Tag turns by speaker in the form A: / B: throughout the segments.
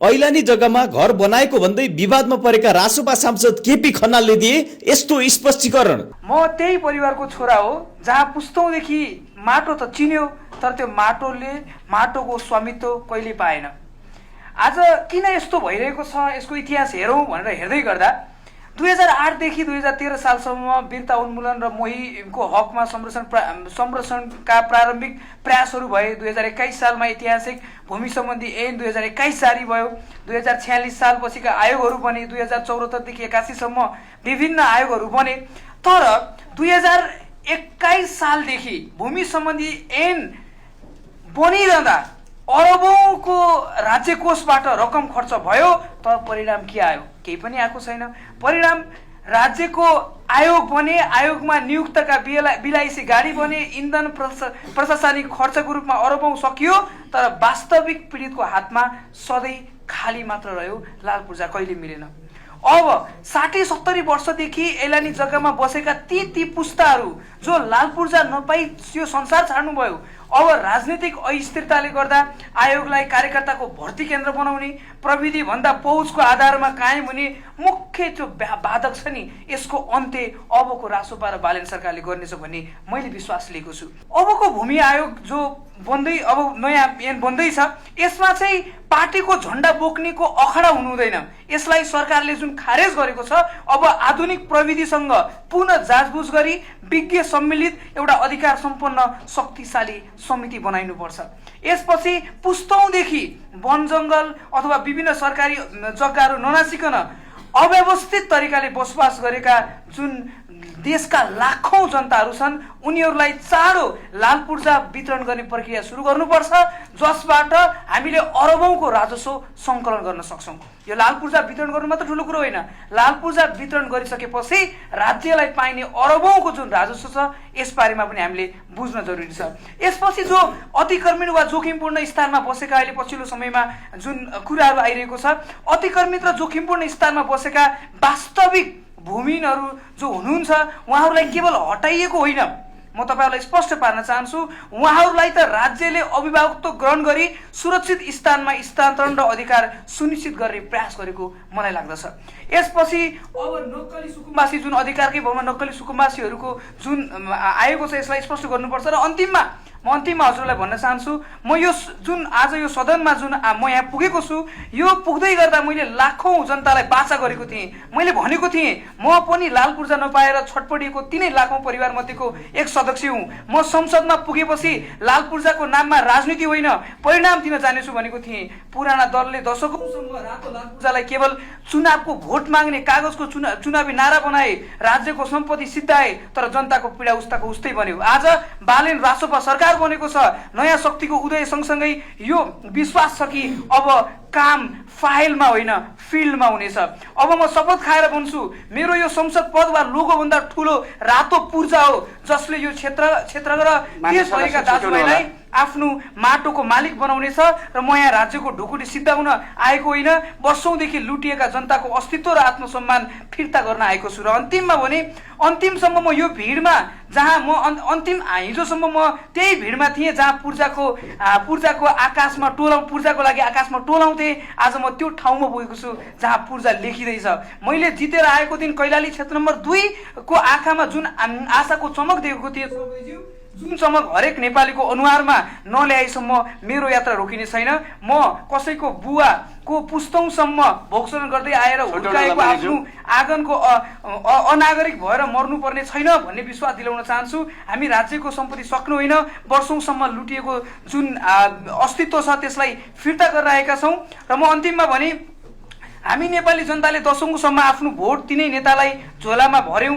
A: ऐलानी जग्गामा घर बनाएको भन्दै विवादमा परेका रासोपा सांसद केपी खनालले दिए यस्तो स्पष्टीकरण।
B: म त्यही परिवारको छोरा हो जहाँ पुस्तौंदेखि माटो त चिन्यो तर त्यो माटोको स्वामित्व कहिले पाएन। आज किन यस्तो भइरहेको छ यसको इतिहास हेरौँ भनेर हेर्दै गर्दा 2008 देखि 2013 सालसम्म वीरता उन्मूलन र मोहीको हकमा संरक्षणका प्रारम्भिक प्रयासहरू भए। 2021 सालमा ऐतिहासिक भूमि सम्बन्धी ऐन 2021 जारी भयो। 2046 सालपछिका आयोगहरू बने। 2074 देखि 81 सम्म विभिन्न आयोगहरू बने। तर 2021 सालदेखि भूमि सम्बन्धी ऐन बनिरहँदा अरबौंको राज्य कोषबाट रकम खर्च भयो तर परिणाम के आयो? केही पनि आएको छैन। परिणाम राज्यको आयोग बने, आयोगमा नियुक्तका बिलाइसी गाडी बने, इन्धन प्रशासनिक खर्चको रूपमा अरबौं सकियो तर वास्तविक पीडितको हातमा सधैँ खाली मात्र रह्यो। लाल पूर्जा कहिले मिलेन। अब 60-70 वर्षदेखि ऐलानी जग्गामा बसेका ती पुस्ताहरू जो लाल पूर्जा नपाई यो संसार छाड्नु भयो। अब राजनीतिक अस्थिरताले गर्दा आयोगलाई कार्यकर्ताको भर्ती केन्द्र बनाउने, प्रविधि भन्दा पहुँचको आधारमा कायम हुने मुख्य जो बाधक छ नि, यसको अन्त्य अबको रासोपा र बालेन सरकारले गर्नेछ भन्ने मैले विश्वास लिएको छु। अबको भूमि आयोग जो बन्दै अब नयाँ ऐन बन्दैछ, यसमा चाहिँ पार्टीको झण्डा बोक्नेको अखडा हुनु हुँदैन। यसलाई सरकारले जुन खारेज गरेको छ, अब आधुनिक प्रविधिसँग पुनः जाँचबुझ गरी विज्ञ सम्मिलित एउटा अधिकार सम्पन्न शक्तिशाली समिति बनाइनुपर्छ। यसपछि पुस्तौंदेखि वन जङ्गल अथवा विभिन्न सरकारी जग्गाहरू ननासिकन अव्यवस्थित तरिकाले बसोबास गरेका जुन देशका लाखौं जनताहरू छन्, उनीहरूलाई चाँडो लाल पूर्जा वितरण गर्ने प्रक्रिया सुरु गर्नुपर्छ, जसबाट हामीले अरबौंको राजस्व सङ्कलन गर्न सक्छौँ। यो लाल पूर्जा वितरण गर्नु मात्र ठुलो कुरो होइन। लाल पूर्जा वितरण गरिसकेपछि राज्यलाई पाइने अरबौंको जुन राजस्व छ, यसबारेमा पनि हामीले बुझ्न जरुरी छ। यसपछि जो अतिक्रमित वा जोखिमपूर्ण स्थानमा बसेका अहिले पछिल्लो समयमा जुन कुराहरू आइरहेको छ, अतिक्रमित र जोखिमपूर्ण स्थानमा बसेका वास्तविक भूमिहीनहरू जो हुनुहुन्छ, उहाँहरूलाई केवल हटाइएको होइन, म तपाईहरुलाई स्पष्ट पार्न चाहन्छु, उहाँहरूलाई त राज्यले अभिभावकत्व ग्रहण गरी सुरक्षित स्थानमा स्थानान्तरण र अधिकार सुनिश्चित गर्ने प्रयास गरेको मलाई लाग्दछ। यसपछि अब नक्कली सुकुम्बासी जुन अधिकारकै भरमा नक्कली सुकुम्बासीहरूको जुन आएको छ, यसलाई स्पष्ट गर्नुपर्छ। र अन्तिममा हजुरलाई भन्न चाहन्छु, म यो जुन आज यो सदनमा जुन म यहाँ पुगेको छु, यो पुग्दै गर्दा मैले लाखौं जनतालाई बाचा गरेको थिएँ। मैले भनेको थिएँ म पनि लाल पूर्जा नपाएर छटपटिएको तिनै लाखौं परिवार मध्येको एक सदस्य हुँ। म संसदमा पुगेपछि लाल पूर्जाको नाममा राजनीति होइन, परिणाम दिन जानेछु भनेको थिएँ। पुराना दलले दशकौंसम्म रातो लाल पूर्जालाई केवल चुनावको भोट माग्ने कागजको चुनावी नारा बनाए, राज्यको सम्पत्ति सिद्धाए, तर जनताको पीडा उस्ताको उस्तै बन्यो। आज बालेन रासोपा सरकार बनेको छ। नयाँ शक्तिको उदय सँगसँगै यो विश्वास छ कि अब काम फाइलमा होइन फिल्डमा हुनेछ। अब म शपथ खाएर भन्छु, मेरो यो संसद पद वा लोगो भन्दा ठुलो रातो पूर्जा हो, जसले यो क्षेत्र र देशभरिका दाजुभाइलाई आफ्नो माटोको मालिक बनाउनेछ। र म यहाँ राज्यको ढुकुटी सिद्धाउन आएको होइन, वर्षौंदेखि लुटिएका जनताको अस्तित्व र आत्मसम्मान फिर्ता गर्न आएको छु। र अन्तिमसम्म म यो भिडमा, जहाँ म हिजोसम्म म त्यही भिडमा थिएँ जहाँ पूर्जाको आकाशमा पूर्जाको लागि आकाशमा टोलाउँथे, आज म त्यो ठाउँमा पुगेको छु जहाँ पूर्जा लेखिँदैछ। मैले जितेर आएको दिन कैलाली क्षेत्र नम्बर 2 को आँखामा जुन आशाको चमक देखेको थिएँ, जुन चमक हरेक नेपालीको अनुहारमा नल्याएसम्म मेरो यात्रा रोकिने छैन। म कसैको बुवाको पुस्तौंसम्म भोक्सन गर्दै आएर हुर्काएको आफ्नो आँगनको अनागरिक भएर मर्नुपर्ने छैन भन्ने विश्वास दिलाउन चाहन्छु। हामी राज्यको सम्पत्ति सक्नु होइन, वर्षौंसम्म लुटिएको जुन अस्तित्व छ त्यसलाई फिर्ता गरेर आएका छौँ। र म अन्तिममा भने, हामी नेपाली जनताले दशकौंसम्म आफ्नो भोट तिनै नेतालाई झोलामा भर्यौं,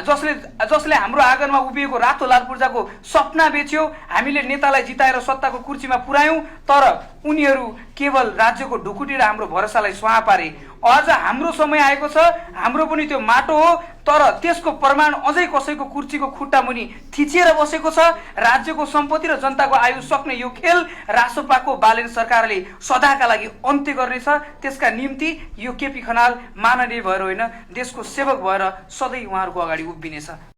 B: जसले हाम्रो आँगनमा उभिएको रातो लाल पूर्जाको सपना बेच्यो। हामीले नेतालाई जिताएर सत्ताको कुर्सीमा पुर्यायौं, तर उनीहरू केवल राज्यको ढुकुटी र हाम्रो भरोसालाई स्वाहा पारे। अझ हाम्रो समय आएको छ, हाम्रो पनि त्यो माटो हो, तर त्यसको प्रमाण अझै कसैको कुर्सीको खुट्टा मुनि थिचिएर बसेको छ। राज्यको सम्पत्ति र जनताको आयु सक्ने यो खेल रासोपाको बालेन सरकारले सदाका लागि अन्त्य गर्नेछ। त्यसका निम्ति यो केपी खनाल माननीय भएर होइन, देशको सेवक भएर सधैँ उहाँहरूको अगाडि उभिनेछ।